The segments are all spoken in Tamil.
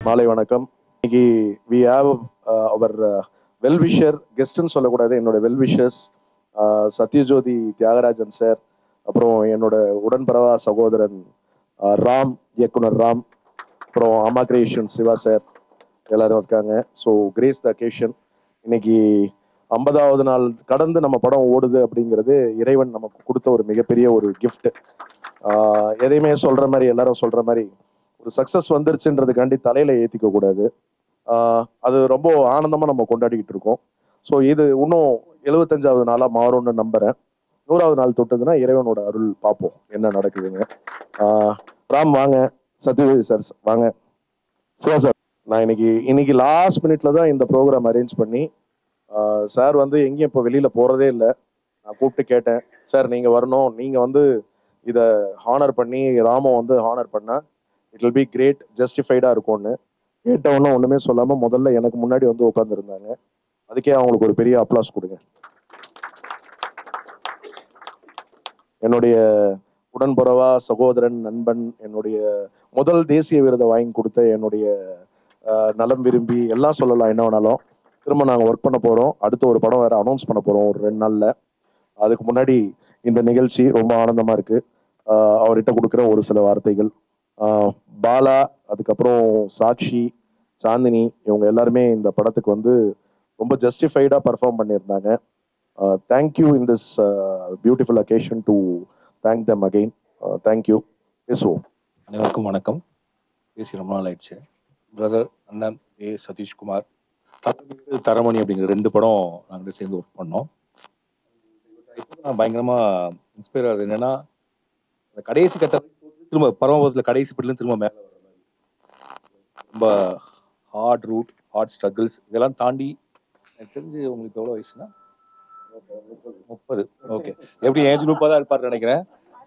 மாலை வணக்கம். இன்னைக்கு we have our well wisher கெஸ்ட்னு சொல்லக்கூடாது, என்னோட well wishers Sathyajothi Thiagarajan sir, அப்புறம் என்னோட உடன்பிறவா சகோதரன் ராம், இயக்குனர் ராம், அப்புறம் அம்மா கிரியேஷன் சிவா சார் எல்லாரும் இருக்காங்க. ஸோ கிரேஸ் த அக்கேஷன். இன்னைக்கு 50வது நாள் கடந்து நம்ம படம் ஓடுது அப்படிங்கிறது இறைவன் நமக்கு கொடுத்த ஒரு மிகப்பெரிய ஒரு கிஃப்ட். எதையுமே சொல்ற மாதிரி, எல்லாரும் சொல்ற மாதிரி ஒரு சக்சஸ் வந்துருச்சுன்றதுக்காண்டி தலையில ஏத்திக்க கூடாது. அது ரொம்ப ஆனந்தமா நம்ம கொண்டாடிக்கிட்டு இருக்கோம். ஸோ இது இன்னும் 75வது நாளா மாறும்னு நம்புறேன். 100வது நாள் தொட்டதுன்னா இறைவனோட அருள் பார்ப்போம் என்ன நடக்குதுங்க. ராம் வாங்க, சத்யஜோதி சார் வாங்க, சிவா சார். நான் இன்னைக்கு லாஸ்ட் மினிட்ல தான் இந்த ப்ரோக்ராம் அரேஞ்ச் பண்ணி, சார் வந்து எங்கேயும் இப்போ வெளியில போறதே இல்லை. நான் கூப்பிட்டு கேட்டேன், சார் நீங்க வரணும், நீங்க வந்து இதை ஹானர் பண்ணி ராம வந்து ஹானர் பண்ணா இட் வில் பி கிரேட், ஜஸ்டிஃபைடா இருக்கும்னு. கேட்டவொன்னும் ஒண்ணுமே சொல்லாம முதல்ல எனக்கு முன்னாடி வந்து உட்காந்துருந்தாங்க. அதுக்கே அவங்களுக்கு ஒரு பெரிய அப்ளாஸ் கொடுங்க. என்னுடைய உடன்புறவா சகோதரன், நண்பன், என்னுடைய முதல் தேசிய விருதை வாங்கி கொடுத்த என்னுடைய நலம் விரும்பி எல்லாம் சொல்லலாம், என்ன வேணாலும். திரும்ப நாங்கள் ஒர்க் பண்ண போறோம். அடுத்து ஒரு படம் வேற அனௌன்ஸ் பண்ண போறோம் ஒரு 2 நாள்ல. அதுக்கு முன்னாடி இந்த நிகழ்ச்சி ரொம்ப ஆனந்தமா இருக்கு. அவர்கிட்ட கொடுக்குற ஒரு சில வார்த்தைகள். பாலா, அதுக்கப்புறம் சாக்ஷி, சாந்தினி, இவங்க எல்லாருமே இந்த படத்துக்கு வந்து ரொம்ப ஜஸ்டிஃபைடா பர்ஃபார்ம் பண்ணியிருந்தாங்க. Thank you in this beautiful occasion to thank them again. Thank you. பேசுவோம். அனைவருக்கும் வணக்கம். பேசி ரொம்ப நாள் ஆயிடுச்சு. பிரதர் அண்ணன் ஏ சதீஷ்குமார், தரமணி அப்படிங்கிற 2 படம் நாங்கள் சேர்ந்து ஒர்க் பண்ணோம். நான் பயங்கரமா இன்ஸ்பயர் ஆகுது. என்னன்னா, அந்த கடைசி கட்ட திரும்ப பரமபதத்தில் கடைசி பட்டிலும் திரும்ப மேலே வர மாதிரி ரொம்ப ஹார்ட் ரூட், ஹார்ட் ஸ்ட்ரகிள்ஸ் இதெல்லாம் தாண்டி எனக்கு தெரிஞ்சு உங்களுக்கு எவ்வளோ வயசுனா 30. ஓகே, எப்படி ஏஜ் 30 இருப்பாரு நினைக்கிறேன்.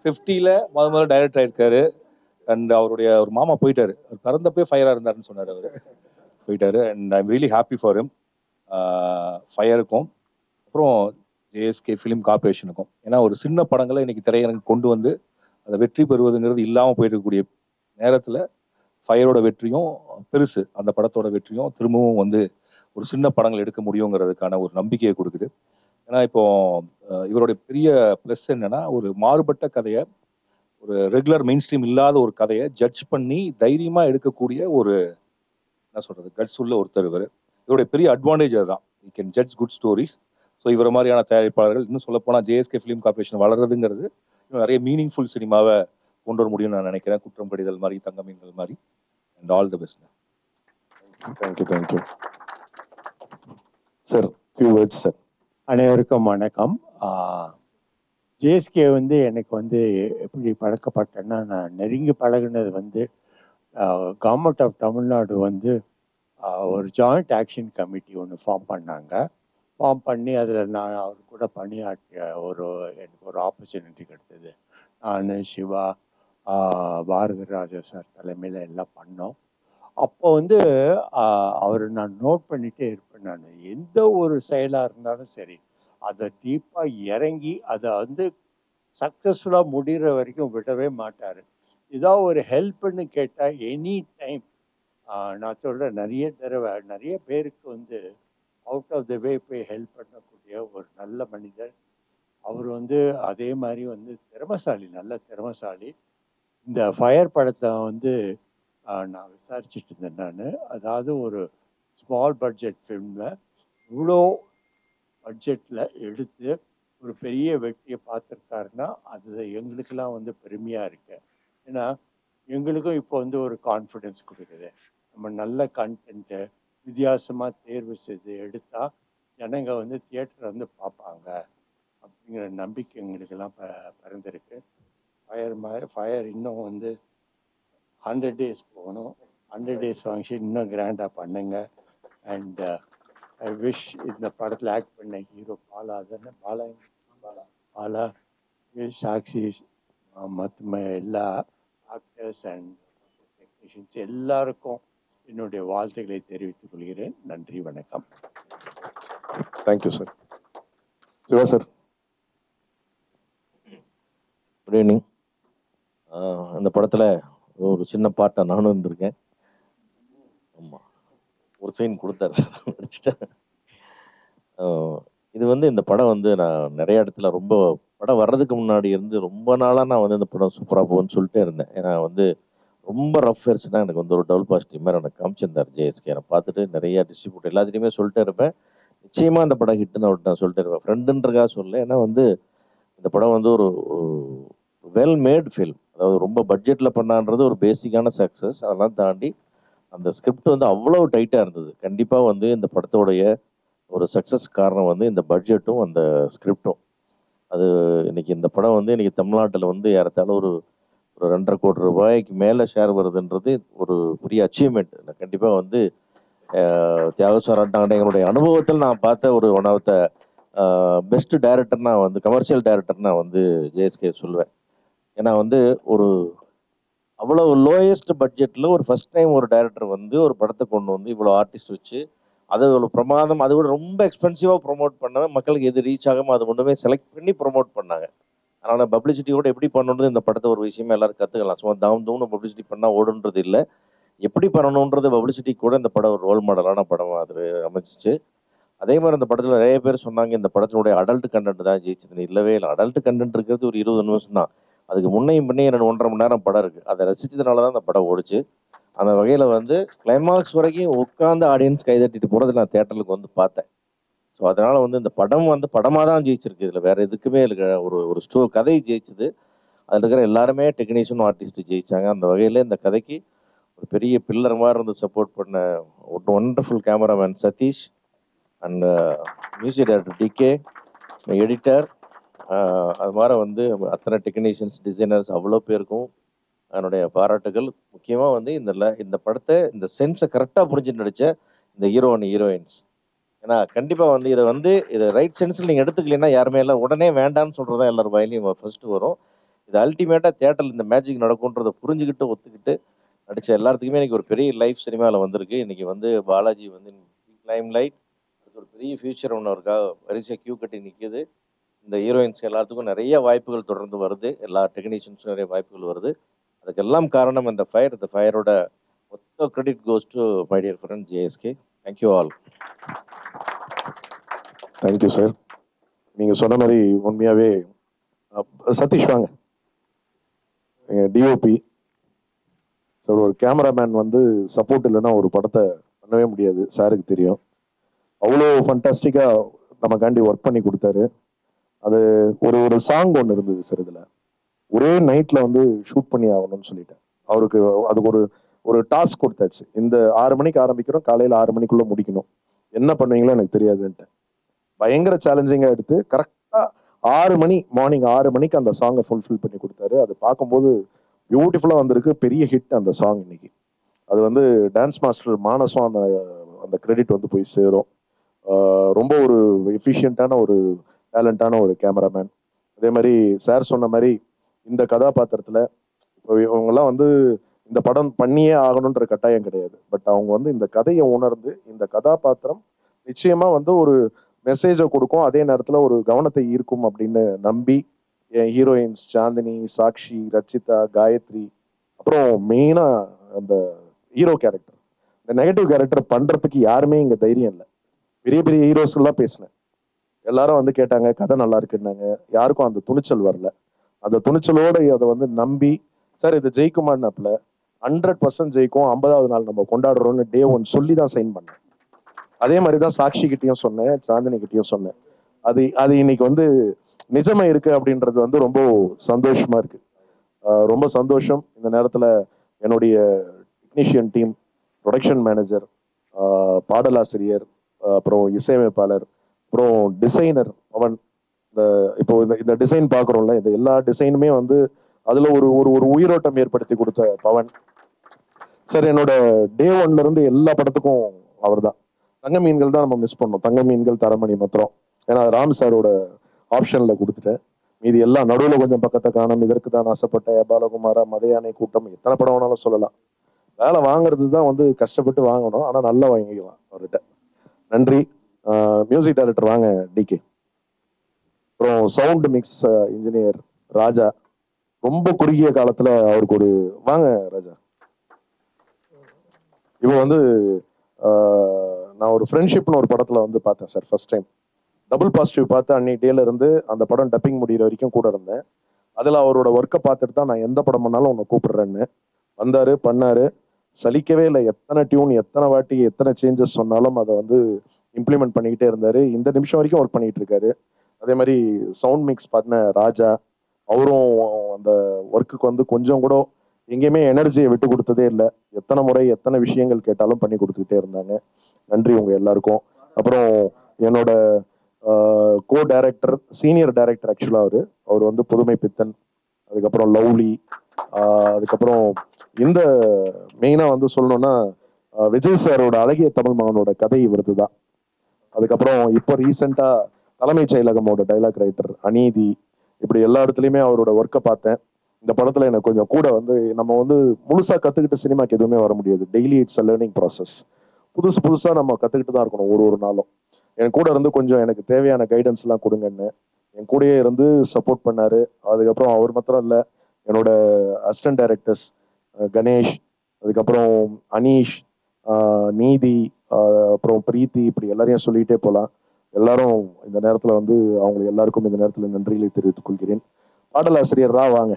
50ல் முதல்ல டைரக்டர் ஆயிருக்காரு. அண்ட் அவருடைய ஒரு மாமா போயிட்டாரு. அவர் பிறந்தப்பே ஃபயராக இருந்தாருன்னு சொன்னார். அவர் போயிட்டாரு. And I'm really happy for him. ஃபயருக்கும் அப்புறம் ஜேஎஸ்கே ஃபிலிம் கார்பரேஷனுக்கும். ஏன்னா ஒரு சின்ன படங்களை இன்னைக்கு திரையரங்கு கொண்டு வந்து அதை வெற்றி பெறுவதுங்கிறது இல்லாமல் போயிருக்கக்கூடிய நேரத்தில் ஃபயரோட வெற்றியும் பெருசு, அந்த படத்தோட வெற்றியும் திரும்பவும் வந்து ஒரு சின்ன படங்கள் எடுக்க முடியுங்கிறதுக்கான ஒரு நம்பிக்கையை கொடுக்குது. ஏன்னா இப்போ இவருடைய பெரிய ப்ளஸ் என்னன்னா, ஒரு மாறுபட்ட கதையை, ஒரு ரெகுலர் மெயின் ஸ்ட்ரீம் இல்லாத ஒரு கதையை ஜட்ஜ் பண்ணி தைரியமாக எடுக்கக்கூடிய ஒரு என்ன சொல்றது கட்ஸ் உள்ள ஒருத்தர் இவர். இவருடைய பெரிய அட்வான்டேஜ் அதுதான். You can judge good stories. So இவரை மாதிரியான தயாரிப்பாளர்கள் இன்னும் சொல்லப்போனால் ஜேஎஸ்கே ஃபிலிம் கார்பரேஷன் வளர்றதுங்கிறது இன்னும் நிறைய மீனிங்ஃபுல் சினிமாவை கொண்டு வர முடியும்னு நான் நினைக்கிறேன். குற்றம் கடிதல் மாதிரி, தங்கமீன்கள் மாதிரி. And all the best. Thank you sir. Few words sir. அனைவருக்கும் வணக்கம். ஜேஎஸ்கே வந்து எனக்கு வந்து எப்படி பழக்கப்பட்டேன்னா, நான் நெருங்கி பழகினது வந்து கவர்மெண்ட் ஆஃப் தமிழ்நாடு வந்து ஒரு ஜாயிண்ட் ஆக்ஷன் கமிட்டி ஒன்று ஃபார்ம் பண்ணாங்க. ஃபார்ம் பண்ணி அதில் நான் அவர் கூட பணியாற்றிய எனக்கு ஒரு ஆப்பர்ச்சுனிட்டி கிடைத்தது. நான், சிவா, பாரதிராஜா சார் தலைமையில் எல்லாம் பண்ணோம். அப்போ வந்து அவர் நான் நோட் பண்ணிகிட்டே இருப்பேன். நான் எந்த ஒரு செயலாக இருந்தாலும் சரி, அதை டீப்பாக இறங்கி அதை வந்து சக்ஸஸ்ஃபுல்லாக முடிகிற வரைக்கும் விடவே மாட்டார். ஏதாவது ஒரு ஹெல்ப்னு கேட்டால் எனி டைம், நான் சொல்கிறேன், நிறைய தடவை நிறைய பேருக்கு வந்து அவுட் ஆஃப் த வே போய் ஹெல்ப் பண்ணக்கூடிய ஒரு நல்ல மனிதர் அவர். வந்து அதே மாதிரி வந்து திறமைசாலி, நல்ல திறமைசாலி. இந்த ஃபயர் படத்தை வந்து நான் விசாரிச்சுட்டு இருந்தேன். நான் அதாவது ஒரு ஸ்மால் பட்ஜெட் ஃபிலிமில் இவ்வளோ பட்ஜெட்டில் எடுத்து ஒரு பெரிய வெற்றியை பார்த்துருக்காருன்னா அது எங்களுக்கெல்லாம் வந்து பெருமையாக இருக்கு. ஏன்னா எங்களுக்கும் இப்போ வந்து ஒரு கான்ஃபிடென்ஸ் கொடுக்குது. நம்ம நல்ல கண்டென்ட்டு வித்தியாசமாக தேர்வு செய்து எடுத்தால் ஜனங்க வந்து தியேட்டரை வந்து பார்ப்பாங்க அப்படிங்கிற நம்பிக்கை எங்களுக்கெல்லாம் பிறந்திருக்கு. ஃபயர் இன்னும் வந்து 100 days போகணும். 100 days ஃபங்க்ஷன் இன்னும் கிராண்டாக பண்ணுங்க. அண்ட் ஐ விஷ் இந்த படத்தில் ஆக்ட் பண்ண ஹீரோ பாலா தானே, பாலா, சாக்ஷி, மற்ற எல்லா ஆக்டர்ஸ் அண்ட் டெக்னீஷியன்ஸ் எல்லாருக்கும் என்னுடைய வாழ்த்துக்களை தெரிவித்துக் கொள்கிறேன். நன்றி, வணக்கம். Thank you sir. Siva sir. Good evening. அந்த படத்தில் ஒரு சின்ன பாட்டை நானும் இருந்திருக்கேன். ஆமாம், ஒரு சைன் கொடுத்தாரு சார், நடிச்சிட்டேன். இது இந்த படம் நான் நிறைய இடத்துல ரொம்ப படம் வர்றதுக்கு முன்னாடி இருந்து ரொம்ப நாளாக நான் இந்த படம் சூப்பராக போகும்னு சொல்லிட்டே இருந்தேன். ஏன்னா ரொம்ப ரஃப் வேர்ஸ்னா எனக்கு ஒரு டபுள் பாசிட்டிவ் மாதிரி எனக்கு காமிச்சிருந்தார் ஜேஎஸ்கே. நான் பார்த்துட்டு நிறைய டிஸ்ட்ரிபியூட்டர் எல்லாத்துலேயுமே சொல்லிட்டே இருப்பேன், நிச்சயமாக அந்த படம் ஹிட்டுன்னு அவர்கிட்ட நான் சொல்லிட்டே இருப்பேன். ஃப்ரெண்டுன்றக்காக சொல்ல, ஏன்னா இந்த படம் ஒரு வெல் மேட் ஃபில்ம். அதாவது ரொம்ப பட்ஜெட்டில் பண்ணான்றது ஒரு பேசிக்கான சக்ஸஸ். அதெல்லாம் தாண்டி அந்த ஸ்கிரிப்ட் அவ்வளோ டைட்டாக இருந்தது. கண்டிப்பாக இந்த படத்தோடைய ஒரு சக்ஸஸ் காரணம் இந்த பட்ஜெட்டும் அந்த ஸ்கிரிப்டும். அது இன்னைக்கு இந்த படம் இன்னைக்கு தமிழ்நாட்டில் ஏறத்தாழ ஒரு 2.5 கோடி ரூபாய்க்கு மேலே ஷேர் வருதுன்றது ஒரு பெரிய அச்சீவ்மெண்ட். நான் கண்டிப்பாக தியாகசாராட்டாண்ட எங்களுடைய அனுபவத்தில் நான் பார்த்த ஒரு ஒன் ஆஃப் த பெஸ்ட் டைரக்டர்னா கமர்ஷியல் டைரக்டர் நான் ஜேஎஸ்கே சொல்லுவேன். ஏன்னா ஒரு அவ்வளோ லோயஸ்ட் பட்ஜெட்டில் ஒரு ஃபர்ஸ்ட் டைம் ஒரு டைரக்டர் ஒரு படத்தை கொண்டு இவ்வளோ ஆர்டிஸ்ட் வச்சு அதை ஒரு பிரமாதம், அது கூட ரொம்ப எக்ஸ்பென்சிவாக ப்ரொமோட் பண்ணாமல் மக்களுக்கு எது ரீச் ஆகாமல் அது கொண்டு போய் செலக்ட் பண்ணி ப்ரொமோட் பண்ணாங்க. அதனால் பப்ளிசிட்டியோட எப்படி பண்ணணுன்றது இந்த படத்தை ஒரு விஷயமா எல்லாரும் கற்றுக்கலாம். சும்மா தூம்னு பப்ளிசிட்டி பண்ணால் ஓடுன்றது இல்லை, எப்படி பண்ணணுன்றது பப்ளிசிட்டி கூட இந்த படம் ஒரு ரோல் மாடலான படம் அது அமைச்சிச்சு. அதே மாதிரி அந்த படத்தில் நிறைய பேர் சொன்னாங்க இந்த படத்தினுடைய அடல்ட் கண்டென்ட் தான் ஜெயிச்சதுன்னு. இல்லவே இல்லை, அடல்ட் கண்டென்ட் இருக்கிறது ஒரு 20 நிமிஷம் தான். அதுக்கு முன்னையும் பின்னே 1.5 மணி நேரம் படம் இருக்குது. அதை ரசிச்சதுனால தான் அந்த படம் ஓடிச்சு. அந்த வகையில் கிளைமாக்ஸ் வரைக்கும் உட்காந்து ஆடியன்ஸ் கைதட்டிட்டு போகிறது நான் தேட்டருக்கு பார்த்தேன். ஸோ அதனால் இந்த படம் படமாக தான் ஜெயிச்சிருக்கு. இதில் வேறு எதுக்குமே இல்லை. ஒரு கதை ஜெயிச்சுது. அதில் இருக்கிற எல்லாருமே டெக்னீஷியன் ஆர்டிஸ்ட் ஜெயிச்சாங்க. அந்த வகையில் இந்த கதைக்கு ஒரு பெரிய பில்லர் மாதிரி சப்போர்ட் பண்ண ஒரு wonderful cameraman Sathish and music director DK, editor, அது மாதிரி அத்தனை டெக்னீஷியன்ஸ், டிசைனர்ஸ் அவ்வளோ பேருக்கும் என்னுடைய பாராட்டுகள். முக்கியமாக இந்த படத்தை இந்த சென்ஸை கரெக்டாக புரிஞ்சு நடித்த இந்த ஹீரோ அண்ட் ஹீரோயின்ஸ். ஏன்னா கண்டிப்பாக இதை ரைட் சென்ஸில் நீங்கள் எடுத்துக்கலைன்னா யாருமே எல்லாம் உடனே வேண்டான்னு சொல்கிறது தான் எல்லாரும் வாயிலையும் ஃபர்ஸ்ட்டு வரும். இது அல்டிமேட்டாக தேட்டரில் இந்த மேஜிக் நடக்கும்ன்றதை புரிஞ்சுக்கிட்டு ஒத்துக்கிட்டு நடித்த எல்லாத்துக்குமே இன்றைக்கி ஒரு பெரிய லைஃப் சினிமாவில் வந்திருக்கு. இன்றைக்கி பாலாஜி லைம் லைட், அதுக்கு ஒரு பெரிய ஃபியூச்சர் ஒன்று இருக்கா, வரிசை கியூ கட்டி நிற்கிது. இந்த ஹீரோயின்ஸ் எல்லாத்துக்கும் நிறைய வாய்ப்புகள் தொடர்ந்து வருது, எல்லா டெக்னீஷியன்ஸும் நிறைய வாய்ப்புகள் வருது. அதுக்கெல்லாம் காரணம் இந்த ஃபயர். இந்த ஃபயரோட மொத்த credit goes to my dear friend JSK. Thank you all. Thank you sir. நீங்கள் சொன்ன மாதிரி உண்மையாகவே சதீஷ் வாங்க, டிஓபி சார். ஒரு கேமராமேன் சப்போர்ட் இல்லைன்னா ஒரு படத்தை பண்ணவே முடியாது, சாருக்கு தெரியும். அவ்வளோ ஃபண்டாஸ்டிக்காக நமக்காண்டி ஒர்க் பண்ணி கொடுத்தாரு. அது ஒரு சாங் ஒன்று இருந்தது சார், இதில் ஒரே நைட்டில் ஷூட் பண்ணி ஆகணும்னு சொல்லிட்டேன். அவருக்கு அதுக்கு ஒரு டாஸ்க் கொடுத்தாச்சு. இந்த 6 மணிக்கு ஆரம்பிக்கிறோம், காலையில் 6 மணிக்குள்ளே முடிக்கணும், என்ன பண்ணுவீங்களோ எனக்கு தெரியாதுன்ட்டு பயங்கர சேலஞ்சிங்காக எடுத்து கரெக்டாக 6 மணி, மார்னிங் 6 மணிக்கு அந்த சாங்கை ஃபுல்ஃபில் பண்ணி கொடுத்தாரு. அது பார்க்கும்போது பியூட்டிஃபுல்லாக வந்திருக்கு, பெரிய ஹிட் அந்த சாங் இன்னைக்கு. அது டான்ஸ் மாஸ்டர் மானஸும் அந்த கிரெடிட் போய் சேரும். ரொம்ப ஒரு எஃபிஷியண்ட்டான ஒரு டேலண்டான ஒரு கேமராமேன். அதே மாதிரி சார் சொன்ன மாதிரி இந்த கதாபாத்திரத்தில் இப்போ இவங்கெல்லாம் இந்த படம் பண்ணியே ஆகணுன்ற கட்டாயம் கிடையாது. பட் அவங்க இந்த கதையை உணர்ந்து இந்த கதாபாத்திரம் நிச்சயமாக ஒரு மெசேஜை கொடுக்கும், அதே நேரத்தில் ஒரு கவனத்தை ஈர்க்கும் அப்படின்னு நம்பி என் ஹீரோயின்ஸ் சாந்தினி, சாக்ஷி, ரச்சிதா, காயத்ரி, அப்புறம் மெயினாக அந்த ஹீரோ கேரக்டர், இந்த நெகட்டிவ் கேரக்டர் பண்ணுறதுக்கு யாருமே இங்கே தைரியம் இல்லை. பெரிய பெரிய ஹீரோஸ்லாம் பேசினேன், எல்லாரும் கேட்டாங்க கதை நல்லா இருக்குன்னாங்க. யாருக்கும் அந்த துணிச்சல் வரல. அந்த துணிச்சலோடு அதை நம்பி சார் இது ஜெயிக்குமான்னாப்புல 100% ஜெயிக்கும், 50வது நாள் நம்ம கொண்டாடுறோம்னு Day 1 சொல்லி தான் சைன் பண்ணேன். அதே மாதிரி தான் சாக்ஷி கிட்டேயும் சொன்னேன், சாந்தினி கிட்டேயும் சொன்னேன். அது இன்னைக்கு நிஜமா இருக்கு அப்படின்றது ரொம்ப சந்தோஷமா இருக்கு. ரொம்ப சந்தோஷம். இந்த நேரத்தில் என்னுடைய டெக்னீஷியன் டீம், ப்ரொடக்ஷன் மேனேஜர், பாடலாசிரியர், அப்புறம் இசையமைப்பாளர், அப்புறம் டிசைனர் பவன், இப்போ இந்த டிசைன் பார்க்குறோம்ல, இந்த எல்லா டிசைனுமே அதில் ஒரு உயிரோட்டம் ஏற்படுத்தி கொடுத்த பவன் சார். என்னோட Day 1 எல்லா படத்துக்கும் அவர் தான். தங்க மீன்கள் தான் நம்ம மிஸ் பண்ணோம், தங்க மீன்கள், தரமணி மாத்திரம். ஏன்னா ராம் சாரோட ஆப்ஷனில் கொடுத்துட்டேன். மீதி எல்லாம் நடுவில் கொஞ்சம் பக்கத்தை காணும், இதற்கு தான் ஆசைப்பட்ட, பாலகுமாரா, மதையானை கூட்டம், எத்தனை படம் வேணாலும் சொல்லலாம். வேலை வாங்குறது தான் கஷ்டப்பட்டு வாங்கணும், ஆனால் நல்லா வாங்கிக்கலாம் அவர்கிட்ட. நன்றி. மியூசிக் டைரக்டர் வாங்க டிகே. அப்புறம் சவுண்ட் மிக்ஸ் இன்ஜினியர் ராஜா. ரொம்ப குறுகிய காலத்தில் அவருக்கு வாங்க ராஜா, இப்போ வந்து நான் ஒரு ஃப்ரெண்ட்ஷிப்னு ஒரு படத்தில் வந்து பார்த்தேன் sir first time. Double positive பார்த்து அன்னைக்கு டேல இருந்து அந்த படம் டப்பிங் முடிகிற வரைக்கும் கூட இருந்தேன். அதில் அவரோட ஒர்க்கை பார்த்துட்டு தான் நான் எந்த படம் பண்ணாலும் உன்னை கூப்பிடுறேன்னு வந்தார், பண்ணார். சலிக்கவே இல்லை. எத்தனை டியூன், எத்தனை வாட்டி, எத்தனை சேஞ்சஸ் சொன்னாலும் அதை வந்து இம்ப்ளிமெண்ட் பண்ணிக்கிட்டே இருந்தார். இந்த நிமிஷம் வரைக்கும் ஒர்க் பண்ணிகிட்டு இருக்காரு. அதே மாதிரி சவுண்ட் மிக்ஸ் பண்ண ராஜா, அவரும் அந்த ஒர்க்குக்கு வந்து கொஞ்சம் கூட எங்கேயுமே எனர்ஜியை விட்டு கொடுத்ததே இல்லை. எத்தனை முறை எத்தனை விஷயங்கள் கேட்டாலும் பண்ணி கொடுத்துக்கிட்டே இருந்தாங்க. நன்றி உங்கள் எல்லாருக்கும். அப்புறம் என்னோட கோ டைரக்டர், சீனியர் டைரக்டர் ஆக்சுவலாக அவர் வந்து புதுமை பித்தன், அதுக்கப்புறம் லவ்லி, அதுக்கப்புறம் இந்த மெயினாக வந்து சொல்லணும்னா விஜய் சாரோட அழகிய தமிழ் மகனோட கதை இவரது தான். அதுக்கப்புறம் இப்போ ரீசெண்டாக தலைமைச் செயலகமோட டைலாக் ரைட்டர் அநீதி, இப்படி எல்லா இடத்துலையுமே அவரோட ஒர்க்கை பார்த்தேன். இந்த படத்தில் எனக்கு கொஞ்சம் கூட வந்து நம்ம வந்து முழுசாக கற்றுக்கிட்டு சினிமாக்கு எதுவுமே வர முடியாது. Daily it's a learning process. புதுசாக நம்ம கற்றுக்கிட்டு தான் இருக்கணும் ஒரு நாளும். என் கூட இருந்து கொஞ்சம் எனக்கு தேவையான கைடன்ஸ்லாம் கொடுங்கன்னு என் கூடயே இருந்து சப்போர்ட் பண்ணார். அதுக்கப்புறம் அவர் மாத்திரம் இல்லை, என்னோட அசிஸ்டன்ட் டைரக்டர்ஸ் கணேஷ், அதுக்கப்புறம் அனீஷ், நீதி, அப்புறம் பிரீத்தி, இப்படி எல்லாரையும் சொல்லிகிட்டே போகலாம். எல்லாரும் இந்த நேரத்தில் வந்து அவங்களுக்கு எல்லாருக்கும் இந்த நேரத்தில் நன்றிகளை தெரிவித்துக் கொள்கிறேன். பாடலாசிரியர் வாங்க.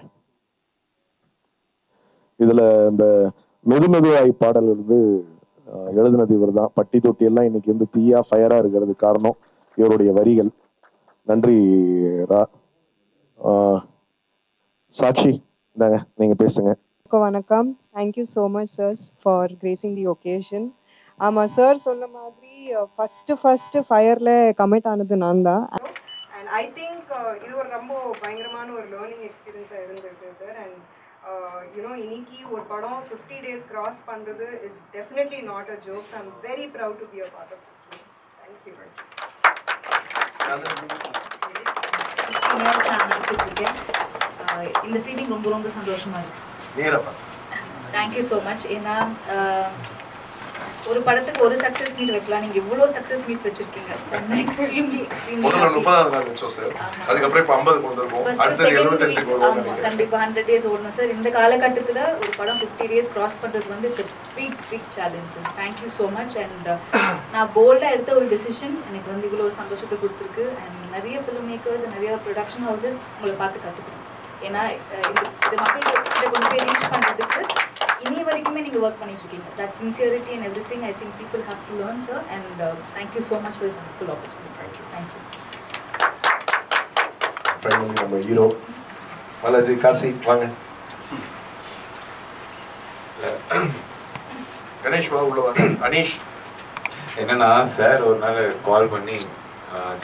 இதில் இந்த மெதுமெதுவாய் பாடல் வந்து எழுதினது இவர் தான். பட்டி தொட்டி எல்லாம் இன்னைக்கு வந்து தீயா ஃபயரா இருக்கிறது காரணம் இவருடைய வரிகள். நன்றி ரா. சாக்ஷி, இந்தாங்க நீங்க பேசுங்க. வணக்கம். Thank you so much sir for grazing the occasion. ஆமாம் சார் சொன்ன மாதிரி ஃபஸ்ட்டு ஃபயரில் கமிட் ஆனது நான் தான். அண்ட் ஐ திங்க் இது ஒரு ரொம்ப பயங்கரமான ஒரு லேர்னிங் எக்ஸ்பீரியன்ஸாக இருந்திருக்கு சார். அண்ட் இன்னைக்கு ஒரு படம் 50 days கிராஸ் பண்ணுறது is definitely not a joke. I am very proud to be a part of this film. Thank you. இந்த ஃபீலிங் ரொம்ப ரொம்ப சந்தோஷமா இருக்கு. Thank you so much. ஏன்னா ஒரு படத்துக்கு ஒரு சக்ஸஸ் மீட் வைக்கலாம், நீங்க இவ்வளோ சக்ஸஸ் மீட்ஸ் வச்சிருக்கீங்க. கண்டிப்பா 100 days ஓடணும் சார். இந்த காலகட்டத்தில் ஒரு படம் 50 days கிராஸ் பண்றது வந்து it's big challenge. Thank you so much. And நான் போல்டாக எடுத்த ஒரு டிசிஷன் எனக்கு வந்து இவ்வளோ ஒரு சந்தோஷத்தை கொடுத்துருக்கு. அண்ட் நிறைய ஃபிலிம் மேக்கர்ஸ், நிறைய ப்ரொடக்ஷன் ஹவுசஸ் உங்களை பார்த்து கற்றுக்கணும். ஏன்னா இது மக்கள்கிட்ட கொண்டு போய் ரீச் பண்ணுறதுக்கு இனி வரைக்குமே நீங்கள் ஒர்க் பண்ணிட்டு இருக்கீங்க. That sincerity and every thing I think people have to learn sir. And thank you so much for this full opportunity. Thank you. நம்ம ஹீரோ பாலாஜி காசி வாங்க. கணேஷ் வா உள்ள வாங்க. அனீஷ் என்னன்னா சார் ஒரு நாள் கால் பண்ணி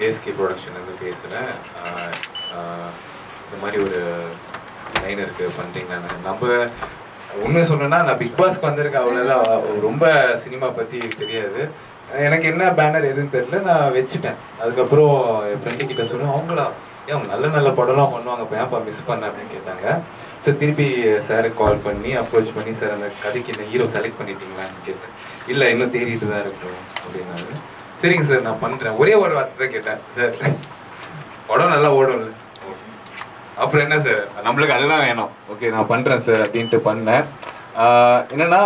ஜேஎஸ்கே ப்ரொடக்ஷன்லேருந்து பேசுகிறேன், இந்த மாதிரி ஒரு லைன் இருக்குது பண்ணுறீங்கன்னு. நம்ம உண்மையை சொன்னேன்னா நான் பிக் பாஸ்க்கு வந்திருக்கேன், அவ்வளோதான். ரொம்ப சினிமா பற்றி தெரியாது எனக்கு, என்ன பேனர் எதுன்னு தெரியல, நான் வச்சுட்டேன். அதுக்கப்புறம் என் ஃப்ரெண்டு கிட்ட சொன்னேன், அவங்களா ஏன் அவங்க நல்ல நல்ல படம்லாம் பண்ணுவாங்க, இப்போ ஏன்ப்பா மிஸ் பண்ண அப்படின்னு கேட்டாங்க. சார் திருப்பி சாருக்கு கால் பண்ணி அப்ரோச் பண்ணி, சார் அந்த கதைக்கு இந்த ஹீரோ செலக்ட் பண்ணிட்டீங்களான்னு கேட்டேன். இல்லை இன்னும் தேடிட்டு தான் இருக்கும் அப்படின்னாரு. சரிங்க சார் நான் பண்ணுறேன். ஒரே ஒரு வார்த்தை கேட்டேன், சார் படம் நல்லா ஓடும் இல்லை, அப்புறம் என்ன சார் நம்மளுக்கு அதுதான் வேணும், ஓகே நான் பண்ணுறேன் சார் அப்படின்ட்டு பண்ணேன். என்னென்னா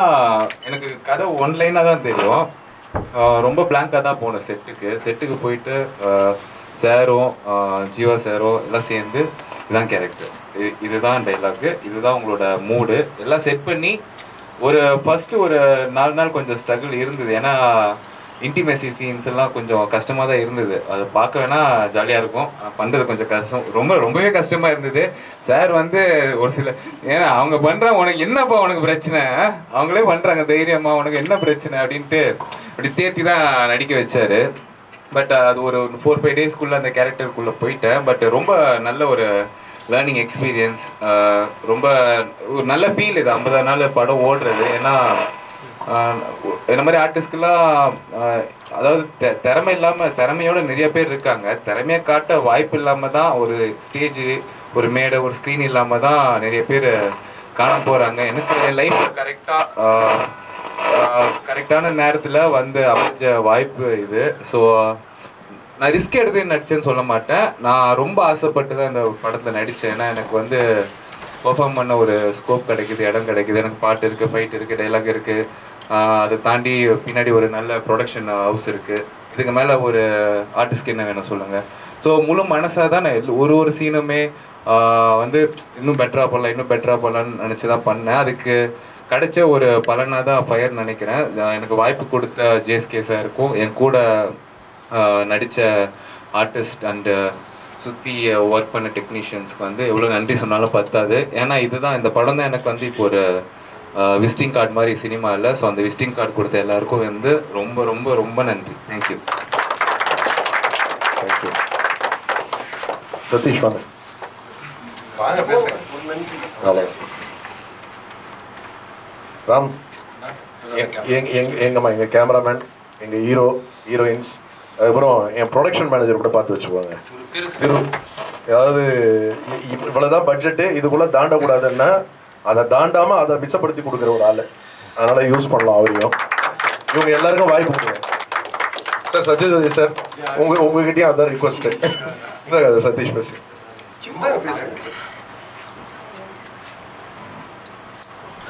எனக்கு கதை ஒன்லைனாக தான் தெரியும். ரொம்ப பிளாங்காக தான் போனேன் செட்டுக்கு போயிட்டு சாரும் ஜீவா சாரும் எல்லாம் சேர்ந்து இதுதான் கேரக்டர், இதுதான் டைலாக்கு, இதுதான் உங்களோட மூடு எல்லாம் செட் பண்ணி ஒரு ஃபஸ்ட்டு ஒரு 4 நாள் கொஞ்சம் ஸ்ட்ரகிள் இருந்தது. ஏன்னா இன்டிமேசி சீன்ஸ் எல்லாம் கொஞ்சம் கஷ்டமாக தான் இருந்தது. அதை பார்க்க வேணால் ஜாலியாக இருக்கும், பண்ணுறது கொஞ்சம் கஷ்டம், ரொம்பவே கஷ்டமாக இருந்தது. சார் வந்து ஒரு சில ஏன்னா அவங்க பண்ணுறாங்க, உனக்கு என்னப்பா உனக்கு பிரச்சனை, அவங்களே பண்ணுறாங்க தைரியமாக, உனக்கு என்ன பிரச்சனை அப்படின்ட்டு அப்படி தேத்தி தான் நடிக்க வச்சார். பட் அது ஒரு 4-5 டேஸ்க்குள்ளே அந்த கேரக்டருக்குள்ளே போயிட்டேன். பட் ரொம்ப நல்ல ஒரு லேர்னிங் எக்ஸ்பீரியன்ஸ், ரொம்ப ஒரு நல்ல ஃபீல் இது 50 நாள் படம் ஓடுறது. ஏன்னா இந்த மாதிரி ஆர்டிஸ்ட்கெல்லாம் அதாவது திறமை இல்லாமல், திறமையோட நிறைய பேர் இருக்காங்க, திறமையை காட்ட வாய்ப்பு இல்லாமல் தான் ஒரு ஸ்டேஜு, ஒரு மேடை, ஒரு ஸ்க்ரீன் இல்லாமல் தான் நிறைய பேர் காண போகிறாங்க. எனக்கு லைஃப்பில் கரெக்டான நேரத்தில் வந்து அமைஞ்ச வாய்ப்பு இது. ஸோ நான் ரிஸ்க் எடுத்து நடித்தேன்னு சொல்ல மாட்டேன், நான் ரொம்ப ஆசைப்பட்டு தான் இந்த படத்தில் நடித்தேன். ஏன்னா எனக்கு வந்து பெர்ஃபார்ம் பண்ண ஒரு ஸ்கோப் கிடைக்குது, இடம் கிடைக்குது, எனக்கு பாட்டு இருக்குது, ஃபைட் இருக்குது, டைலாக் இருக்குது, அதை தாண்டி பின்னாடி ஒரு நல்ல ப்ரொடக்ஷன் ஹவுஸ் இருக்குது. இதுக்கு மேலே ஒரு ஆர்டிஸ்ட்க்கு என்ன வேணும் சொல்லுங்கள். ஸோ முழு மனசாக தான் நான் ஒரு சீனுமே வந்து இன்னும் பெட்டராக பண்ணலான்னு நினச்சி தான் பண்ணேன். அதுக்கு கிடைச்ச ஒரு பலனாக தான் ஃபயர் நினைக்கிறேன். எனக்கு வாய்ப்பு கொடுத்த ஜேஎஸ்கே சாருக்கும் என் கூட நடித்த ஆர்டிஸ்ட் அண்டு சுற்றி ஒர்க் பண்ண டெக்னீஷியன்ஸ்க்கு வந்து எவ்வளோ நன்றி சொன்னாலும் பத்தாது. ஏன்னா இதுதான் இந்த படம் தான் எனக்கு வந்து இப்போ ஒரு விசிட்டிங் கார்டு மாதிரி சினிமா இல்லை. ஸோ அந்த விசிட்டிங் கார்டு கொடுத்த எல்லாருக்கும் வந்து ரொம்ப ரொம்ப ரொம்ப நன்றி. தேங்க்யூ. தேங்க்யூ. சதீஷ் வாங்க. வாங்க பேசுங்க. ராம், எங்கள் கேமராமேன், எங்கள் ஹீரோயின்ஸ், அதுக்கப்புறம் என் ப்ரொடக்ஷன் மேனேஜர் கூட பார்த்து வச்சுக்குவாங்க. அதாவது இவ்வளோதான் பட்ஜெட்டு, இதுக்குள்ளே தாண்டக்கூடாதுன்னா அதை தாண்டாமல் அதை மிச்சப்படுத்தி கொடுக்குற ஒரு ஆள். அதனால் யூஸ் பண்ணலாம் அவரையும். இவங்க எல்லாருக்கும் வாய்ப்பு கொடுங்க சார். சத்யஜோதி சார், உங்ககிட்டயும் அதான் ரிக்வஸ்ட்டு. இல்லை சதீஷ் பேசு.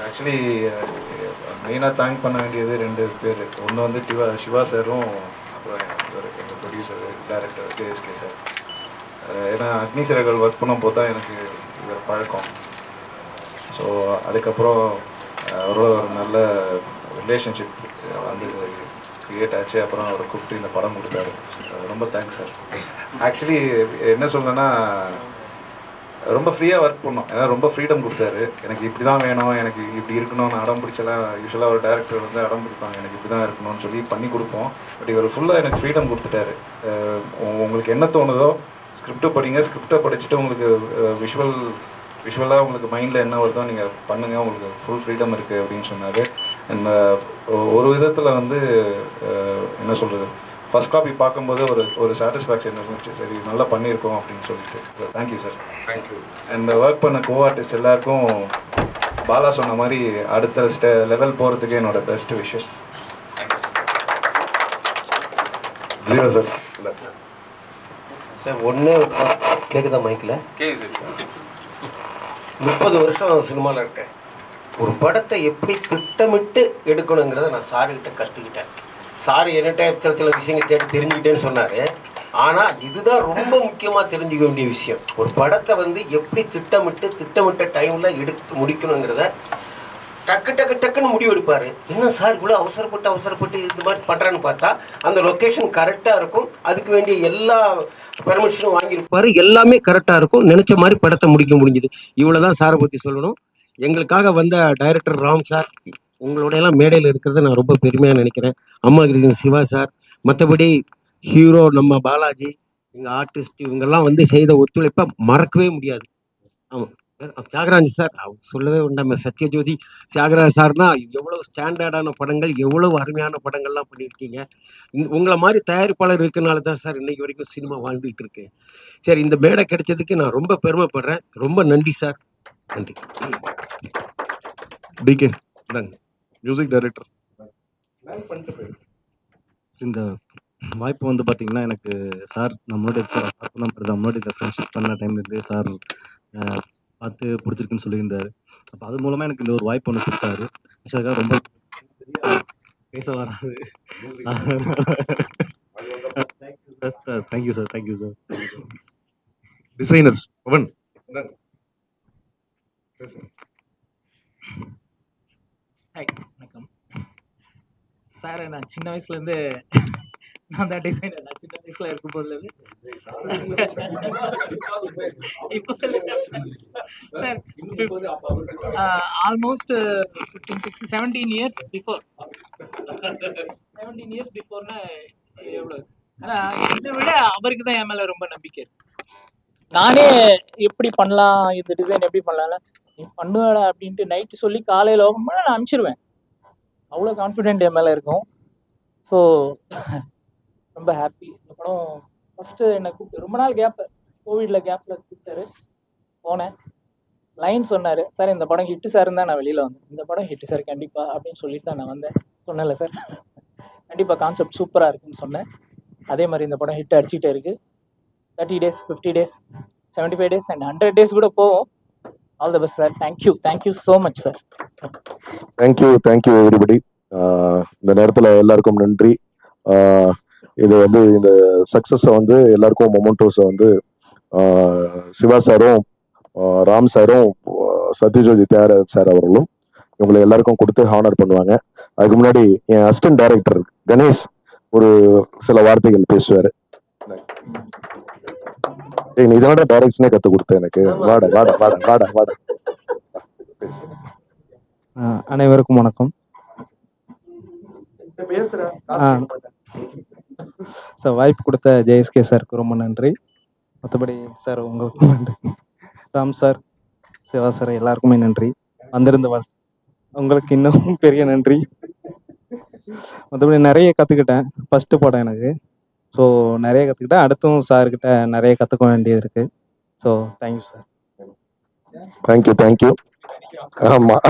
ஆக்சுவலி மெயினாக தேங்க் பண்ண வேண்டியது 2 பேர். ஒன்று வந்து சிவா சாரும், அப்புறம் எங்கள் ப்ரொடியூசர் டைரக்டர் ஜேஎஸ்கே சார். ஏன்னா அக்னி சிறகுகள் ஒர்க் பண்ணும் போது தான் எனக்கு இவர் பழக்கம். ஸோ அதுக்கப்புறம் ஒரு நல்ல ரிலேஷன்ஷிப் வந்து க்ரியேட் ஆச்சு. அப்புறம் அவரை கூப்பிட்டு இந்த படம் கொடுத்தாரு. ரொம்ப தேங்க்ஸ் சார். ஆக்சுவலி என்ன சொல்லணுன்னா, ரொம்ப ஃப்ரீயாக ஒர்க் பண்ணோம். ஏன்னா ரொம்ப ஃப்ரீடம் கொடுத்தாரு. எனக்கு இப்படி தான் வேணும், எனக்கு இப்படி இருக்கணும்னு அடம் பிடிச்சலாம். யூஸ்வலாக ஒரு டேரக்டர் வந்து அடம் பிடிப்பாங்க, எனக்கு இப்படி தான் இருக்கணும்னு சொல்லி பண்ணி கொடுப்போம். பட் இவர் ஃபுல்லாக எனக்கு ஃப்ரீடம் கொடுத்துட்டாரு. உங்களுக்கு என்ன தோணுதோ ஸ்கிரிப்டை படிங்க, ஸ்கிரிப்டை படிச்சுட்டு உங்களுக்கு விஷுவலாக உங்களுக்கு மைண்டில் என்ன வருதோ நீங்கள் பண்ணுங்கள், உங்களுக்கு ஃபுல் ஃப்ரீடம் இருக்குது அப்படின்னு சொன்னார். அண்ட் ஒரு விதத்தில் வந்து என்ன சொல்கிறது, ஃபஸ்ட் காப்பி பார்க்கும்போது ஒரு சாட்டிஸ்ஃபேக்ஷன் இருந்துச்சு. சரி நல்லா பண்ணியிருக்கோம் அப்படின்னு சொல்லிட்டு. Thank you sir. Thank you. And work பண்ண கோ ஆர்டிஸ்ட் எல்லாருக்கும் பாலா சொன்ன மாதிரி அடுத்த லெவல் போகிறதுக்கு என்னோட best wishes. Jeeva sir. Sir ஒன்று கேட்குதா மைக்கில்? 30 வருஷம் சினிமாவில் இருக்கேன். ஒரு படத்தை எப்படி திட்டமிட்டு எடுக்கணுங்கிறத நான் சாருக்கிட்ட கற்றுக்கிட்டேன். சார் என்கிட்ட சில விஷயங்கள் கேட்டு தெரிஞ்சுக்கிட்டேன்னு சொன்னார். ஆனால் இதுதான் ரொம்ப முக்கியமாக தெரிஞ்சுக்க வேண்டிய விஷயம். ஒரு படத்தை வந்து எப்படி திட்டமிட்ட டைமில் எடுத்து முடிக்கணுங்கிறத டக்குன்னு முடிவு எடுப்பார். என்ன சார் இவ்வளோ அவசரப்பட்டு இந்த மாதிரி பண்ணுறேன்னு பார்த்தா அந்த லொக்கேஷன் கரெக்டாக இருக்கும். அதுக்கு வேண்டிய எல்லா பெர்மிஷனும் வாங்கியிருப்பார். எல்லாமே கரெக்டாக இருக்கும். நினச்ச மாதிரி படத்தை முடிக்க முடிஞ்சுது. இவ்வளோ தான் சாரை பற்றி சொல்லணும். எங்களுக்காக வந்த டைரக்டர் ராம் சார், உங்களோட எல்லாம் மேடையில் இருக்கிறத நான் ரொம்ப பெருமையாக நினைக்கிறேன். அம்மா கிருஷ்ணன் சிவா சார், மற்றபடி ஹீரோ நம்ம பாலாஜி, எங்கள் ஆர்டிஸ்ட், இவங்கெல்லாம் வந்து செய்த ஒத்துழைப்பை மறக்கவே முடியாது. ஆமாம், தியாகராஜ் சார் சொல்லவே உண்டாம. சத்யஜோதி தியாகராஜ் சார்னா எவ்வளவு ஸ்டாண்டர்டான படங்கள், எவ்வளவு அருமையான படங்கள்லாம் பண்ணியிருக்கீங்க. உங்களை மாதிரி தயாரிப்பாளர் இருக்கனால தான் சார் இன்னைக்கு வரைக்கும் சினிமா வாழ்ந்துகிட்டு இருக்கேன். சரி, இந்த மேடை கிடைச்சதுக்கு நான் ரொம்ப பெருமைப்படுறேன். ரொம்ப நன்றி சார். நன்றி. DK music director. இந்த வாய்ப்பு வந்து பார்த்தீங்கன்னா, எனக்கு சார் நம்மளோட இந்த ஃப்ரெண்ட்ஷிப் பண்ண டைம்லேருந்தே சார் பார்த்து பிடிச்சிருக்குன்னு சொல்லியிருந்தார். அப்போ அது மூலமாக எனக்கு இந்த ஒரு வாய்ப்பு ஒன்று கொடுத்தாரு. அதுக்காக ரொம்ப பேச வராது. Thank you sir. டிசைனர்ஸ் பவன். வணக்கம் சார். நான் சின்ன வயசுலேருந்து நான் தான் டிசைனர். நான் சின்ன வயசுல இருக்கும் போதுலேருந்து ஆல்மோஸ்ட் 17 இயர்ஸ் பிஃபோர்னா எவ்வளோ. ஆனால் இதை விட அவருக்கு தான் என் மேலே ரொம்ப நம்பிக்கை இருக்கு. நானே எப்படி பண்ணலாம், இந்த டிசைன் எப்படி பண்ணலாம், நீ பண்ணுவேடா அப்படின்ட்டு நைட்டு சொல்லி காலையில் நான் அனுப்பிச்சிருவேன். அவ்வளோ கான்ஃபிடென்ட் என் மேலே இருக்கும். ஸோ ரொம்ப ஹாப்பி. இந்த படம் ஃபஸ்ட்டு என்னை கூப்பிட்டு ரொம்ப நாள் கோவிடில் கேப்பில் கூப்பிட்டாரு. போனேன், லைன் சொன்னார். சார் இந்த படம் ஹிட்டு சார் தான் நான் வெளியில் வந்தேன். இந்த படம் ஹிட்டு சார் கண்டிப்பாக அப்படின்னு சொல்லிட்டு தான் நான் வந்தேன். சொன்னேன்ல சார், கண்டிப்பாக கான்செப்ட் சூப்பராக இருக்குன்னு சொன்னேன். அதே மாதிரி இந்த படம் ஹிட் அடிச்சுக்கிட்டே இருக்குது. 30 days, 50 days, 75 days and 100 days கூட போவோம். All the best sir. Thank you so much sir. Thank you everybody. இந்த நேரத்தில் எல்லாருக்கும் நன்றி. இது வந்து இந்த சக்ஸஸை வந்து எல்லாருக்கும் மொமெண்டோஸை வந்து சிவா சாரும் ராம் சாரும் சத்யஜோதி தியாகராஜன் சார் அவர்களும் இவங்களை எல்லாருக்கும் கொடுத்து ஹானர் பண்ணுவாங்க. அதுக்கு முன்னாடி என் அசிஸ்டன்ட் டைரக்டர் கணேஷ் ஒரு சில வார்த்தைகள் பேசுவார். நீ இதோட டைரக்ஷனே கற்றுக் கொடுத்த எனக்கு. வாட வாட வாட வாட வாட பேசு. அனைவருக்கும் வணக்கம். சார் வாய்ப்பு கொடுத்த ஜேஎஸ்கே சாருக்கு ரொம்ப நன்றி. மற்றபடி சார் உங்களுக்கும் நன்றி. ராம் சார், சிவா சார் எல்லாருக்குமே நன்றி. வந்திருந்த உங்களுக்கு இன்னும் பெரிய நன்றி. மற்றபடி நிறைய கற்றுக்கிட்டேன். ஃபஸ்ட்டு படம் எனக்கு. ஸோ நிறைய கற்றுக்கிட்டேன். அடுத்தும் சார்கிட்ட நிறைய கற்றுக்க வேண்டியது இருக்குது. So thank you sir. தேங்க்யூ. ஆமாம்.